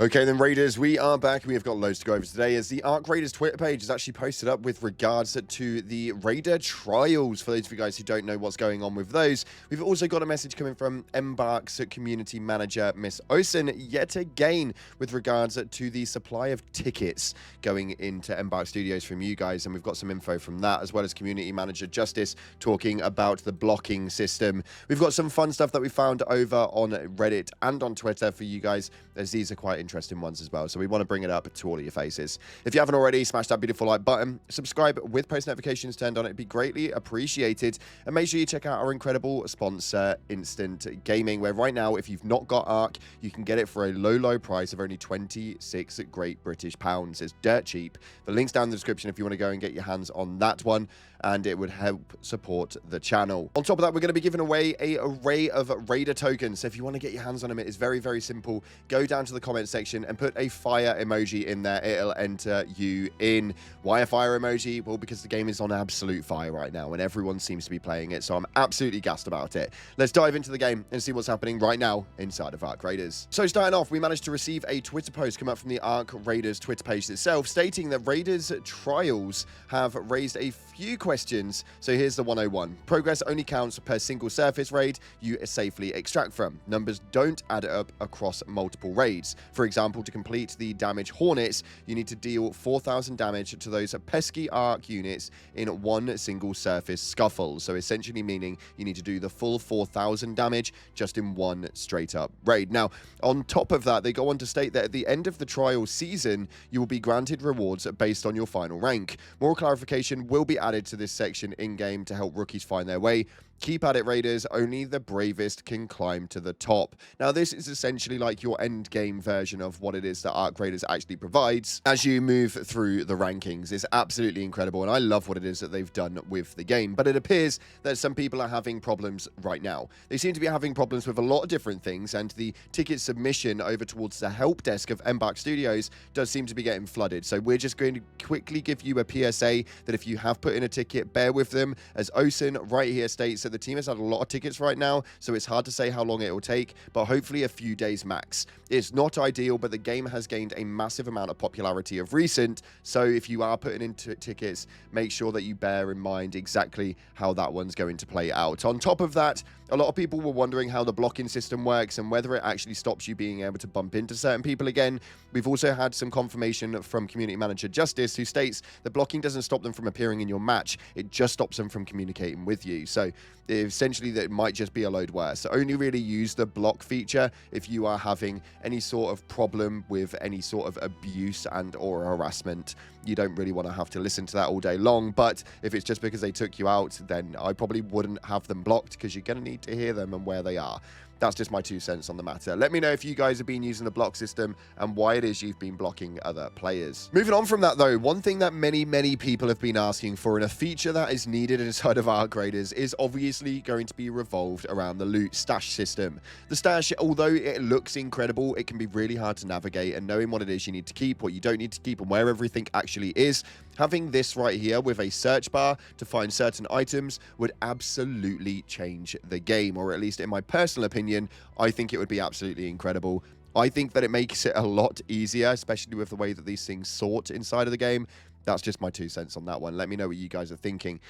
Okay then, Raiders, we are back. We have got loads to go over today as the Arc Raiders Twitter page is actually posted up with regards to the Raider trials. For those of you guys who don't know what's going on with those, we've also got a message coming from Embark's community manager, Miss Osen, yet again with regards to the supply of tickets going into Embark Studios from you guys. And we've got some info from that, as well as community manager Justice talking about the blocking system. We've got some fun stuff that we found over on Reddit and on Twitter for you guys, as these are quite interesting ones as well, so we want to bring it up to all of your faces. If you haven't already, smash that beautiful like button, subscribe with post notifications turned on, it'd be greatly appreciated, and make sure you check out our incredible sponsor, Instant Gaming, where right now, if you've not got Arc, you can get it for a low price of only 26 Great British pounds. It's dirt cheap. The link's down in the description if you want to go and get your hands on that one, and it would help support the channel. On top of that, we're going to be giving away an array of Raider tokens, so if you want to get your hands on them, it is very simple. Go down to the comment section and put a fire emoji in there. It'll enter you in. Why a fire emoji? Well, because the game is on absolute fire right now and everyone seems to be playing it, so I'm absolutely gassed about it. Let's dive into the game and see what's happening right now inside of Arc Raiders. So starting off, we managed to receive a Twitter post come up from the Arc Raiders Twitter page itself, stating that Raiders trials have raised a few questions. So here's the 101. Progress only counts per single surface raid you safely extract from. Numbers don't add up across multiple raids. For example, to complete the damage Hornets, you need to deal 4,000 damage to those pesky Arc units in one single surface scuffle. So essentially meaning you need to do the full 4,000 damage just in one straight up raid. Now, on top of that, they go on to state that at the end of the trial season, you will be granted rewards based on your final rank. More clarification will be added to this section in-game to help rookies find their way. Keep at it, Raiders. Only the bravest can climb to the top. Now, this is essentially like your end game version of what it is that Arc Raiders actually provides as you move through the rankings. It's absolutely incredible, and I love what it is that they've done with the game. But it appears that some people are having problems right now. They seem to be having problems with a lot of different things, and the ticket submission over towards the help desk of Embark Studios does seem to be getting flooded. So we're just going to quickly give you a PSA that if you have put in a ticket, bear with them. As Osen right here states that the team has had a lot of tickets right now, so it's hard to say how long it will take, but hopefully a few days max. It's not ideal, but the game has gained a massive amount of popularity of recent, so if you are putting in tickets, make sure that you bear in mind exactly how that one's going to play out. On top of that, a lot of people were wondering how the blocking system works and whether it actually stops you being able to bump into certain people again. We've also had some confirmation from community manager Justice, who states the blocking doesn't stop them from appearing in your match, it just stops them from communicating with you. So essentially that might just be a load worse. So only really use the block feature if you are having any sort of problem with any sort of abuse and or harassment. You don't really want to have to listen to that all day long, but if it's just because they took you out, then I probably wouldn't have them blocked, because you're going to need to hear them and where they are. That's just my 2 cents on the matter. Let me know if you guys have been using the block system and why it is you've been blocking other players. Moving on from that though, one thing that many people have been asking for, and a feature that is needed inside of Arc Raiders, is obviously going to be revolved around the loot stash system. The stash, although it looks incredible, it can be really hard to navigate, and knowing what it is you need to keep, what you don't need to keep, and where everything actually is, having this right here with a search bar to find certain items would absolutely change the game, or at least in my personal opinion, I think it would be absolutely incredible. I think that it makes it a lot easier, especially with the way that these things sort inside of the game. That's just my 2 cents on that one. Let me know what you guys are thinking.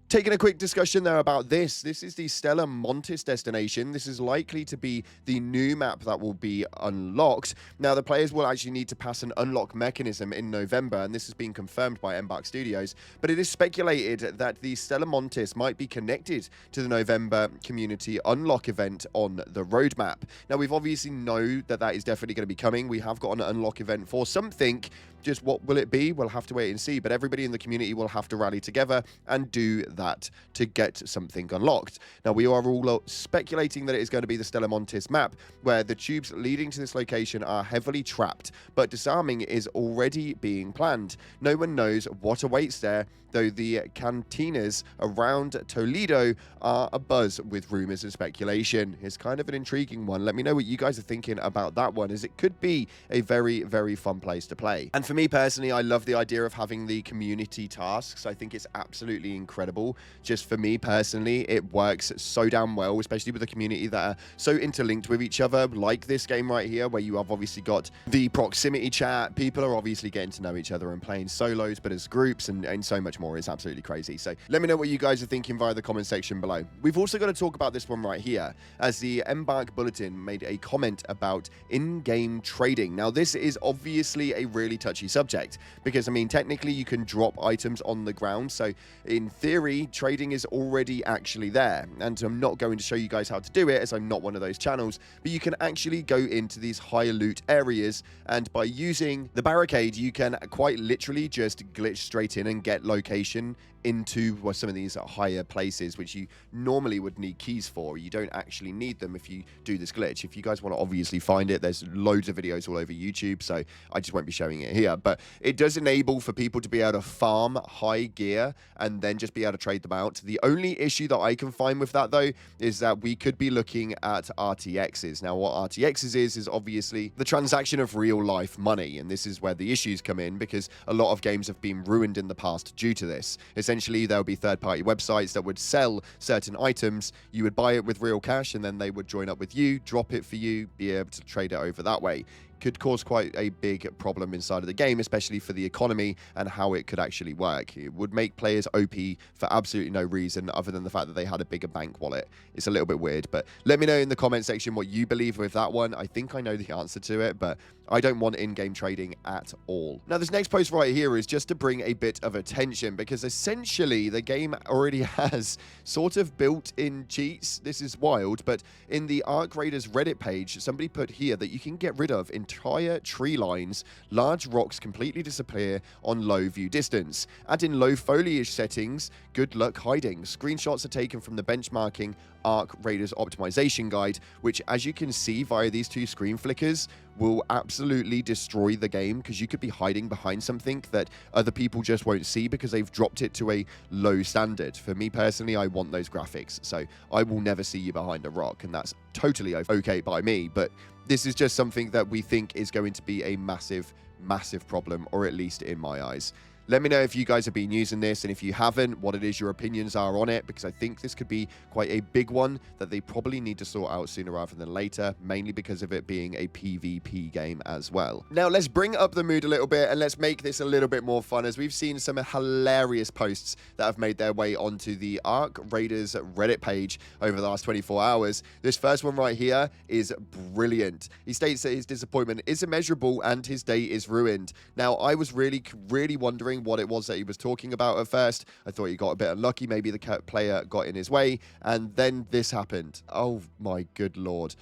Taking a quick discussion there about this. This is the Stellar Montes destination. This is likely to be the new map that will be unlocked. Now, the players will actually need to pass an unlock mechanism in November, and this has been confirmed by Embark Studios. But it is speculated that the Stellar Montes might be connected to the November community unlock event on the roadmap. Now, we've obviously know that that is definitely going to be coming. We have got an unlock event for something. Just what will it be? We'll have to wait and see, but everybody in the community will have to rally together and do that to get something unlocked. Now, we are all speculating that it is going to be the Stellar Montes map, where the tubes leading to this location are heavily trapped, but disarming is already being planned. No one knows what awaits there, though the cantinas around Toledo are abuzz with rumors and speculation. It's kind of an intriguing one. Let me know what you guys are thinking about that one, as it could be a very fun place to play. And for me personally, I love the idea of having the community tasks. I think it's absolutely incredible. all. Just for me personally, it works so damn well, especially with a community that are so interlinked with each other, like this game right here, where you have obviously got the proximity chat. People are obviously getting to know each other and playing solos, but as groups and so much more. It's absolutely crazy. So let me know what you guys are thinking via the comment section below. We've also got to talk about this one right here, as the Embark Bulletin made a comment about in-game trading. Now, this is obviously a really touchy subject because, I mean, technically you can drop items on the ground. So in theory, trading is already actually there. And I'm not going to show you guys how to do it, as I'm not one of those channels, but you can actually go into these higher loot areas, and by using the barricade, you can quite literally just glitch straight in and get location into some of these higher places, which you normally would need keys for. You don't actually need them if you do this glitch. If you guys want to obviously find it, there's loads of videos all over YouTube, so I just won't be showing it here. But it does enable for people to be able to farm high gear and then just be able to trade them out. The only issue that I can find with that, though, is that we could be looking at RTXs. Now, what RTXs is obviously the transaction of real life money, and this is where the issues come in, because a lot of games have been ruined in the past due to this. Essentially, there would be third-party websites that would sell certain items. You would buy it with real cash, and then they would join up with you, drop it for you, be able to trade it over that way. Could cause quite a big problem inside of the game, especially for the economy and how it could actually work. It would make players OP for absolutely no reason other than the fact that they had a bigger bank wallet. It's a little bit weird, but let me know in the comment section what you believe with that one. I think I know the answer to it, but I don't want in-game trading at all. Now, this next post right here is just to bring a bit of attention, because essentially the game already has sort of built-in cheats. This is wild, but in the Arc Raiders Reddit page, somebody put here that you can get rid of entire tree lines. Large rocks completely disappear on low view distance. Add in low foliage settings. Good luck hiding. Screenshots are taken from the benchmarking Arc Raiders optimization guide, which, as you can see via these two screen flickers, will absolutely destroy the game, because you could be hiding behind something that other people just won't see because they've dropped it to a low standard. For me personally, I want those graphics, so I will never see you behind a rock, and that's totally okay by me. But this is just something that we think is going to be a massive problem, or at least in my eyes. Let me know if you guys have been using this, and if you haven't, what it is your opinions are on it, because I think this could be quite a big one that they probably need to sort out sooner rather than later, mainly because of it being a PvP game as well. Now, let's bring up the mood a little bit, and let's make this a little bit more fun, as we've seen some hilarious posts that have made their way onto the Arc Raiders Reddit page over the last 24 hours. This first one right here is brilliant. He states that his disappointment is immeasurable and his day is ruined. Now, I was really wondering what it was that he was talking about at first. I thought he got a bit unlucky. Maybe the player got in his way, and then this happened. Oh my good lord.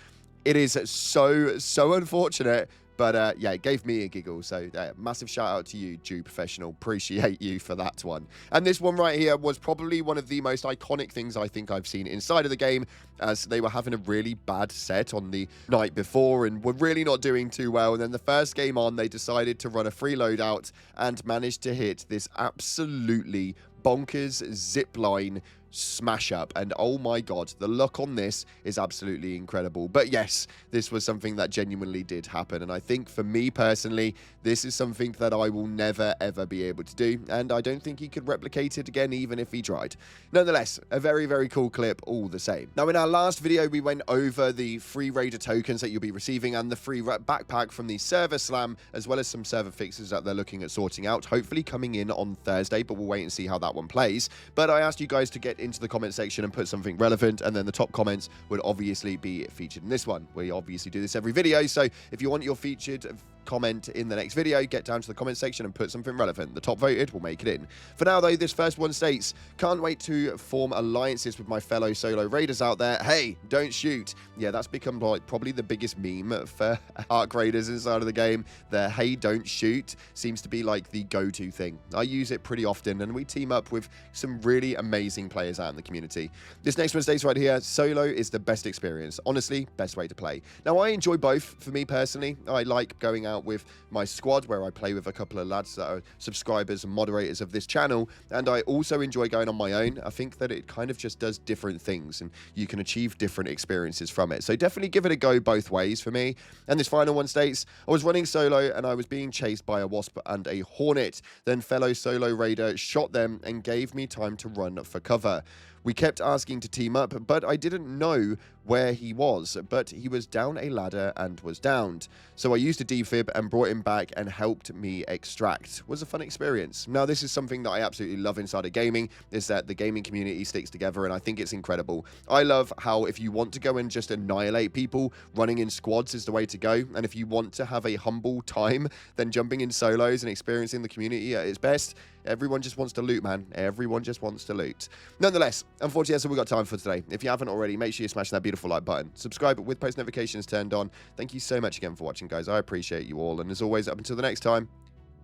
It is so unfortunate, but yeah, it gave me a giggle. So massive shout out to you, Jew Professional. Appreciate you for that one. And this one right here was probably one of the most iconic things I think I've seen inside of the game, as they were having a really bad set on the night before and were really not doing too well. And then the first game on, they decided to run a free loadout and managed to hit this absolutely bonkers zip line smash up, and oh my god, the luck on this is absolutely incredible. But yes, this was something that genuinely did happen, and I think for me personally, this is something that I will never ever be able to do, and I don't think he could replicate it again even if he tried. Nonetheless, a very cool clip all the same. Now, in our last video, we went over the free Raider tokens that you'll be receiving and the free backpack from the server slam, as well as some server fixes that they're looking at sorting out, hopefully coming in on Thursday, but we'll wait and see how that one plays. But I asked you guys to get into the comment section and put something relevant, and then the top comments would obviously be featured in this one. We obviously do this every video, so if you want your featured comment in the next video, get down to the comment section and put something relevant. The top voted will make it in. For now, though, this first one states, can't wait to form alliances with my fellow solo raiders out there. Hey, don't shoot. Yeah, that's become like probably the biggest meme for Arc Raiders inside of the game. The hey, don't shoot seems to be like the go-to thing. I use it pretty often, and we team up with some really amazing players out in the community. This next one states right here, solo is the best experience. Honestly, best way to play. Now, I enjoy both. For me personally, I like going out out with my squad, where I play with a couple of lads that are subscribers and moderators of this channel, and I also enjoy going on my own. I think that it kind of just does different things, and you can achieve different experiences from it. So definitely give it a go both ways for me. And this final one states, I was running solo and I was being chased by a wasp and a hornet. Then fellow solo raider shot them and gave me time to run for cover. We kept asking to team up, but I didn't know where he was, but he was down a ladder and was downed. So I used a defib and brought him back and helped me extract. It was a fun experience. Now, this is something that I absolutely love inside of gaming, is that the gaming community sticks together, and I think it's incredible. I love how if you want to go and just annihilate people, running in squads is the way to go, and if you want to have a humble time, then jumping in solos and experiencing the community at its best. Everyone just wants to loot, man. Everyone just wants to loot. Nonetheless, unfortunately, that's all we've got time for today. If you haven't already, make sure you smash that beautiful like button. Subscribe with post notifications turned on. Thank you so much again for watching, guys. I appreciate you all. And as always, up until the next time,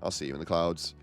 I'll see you in the clouds.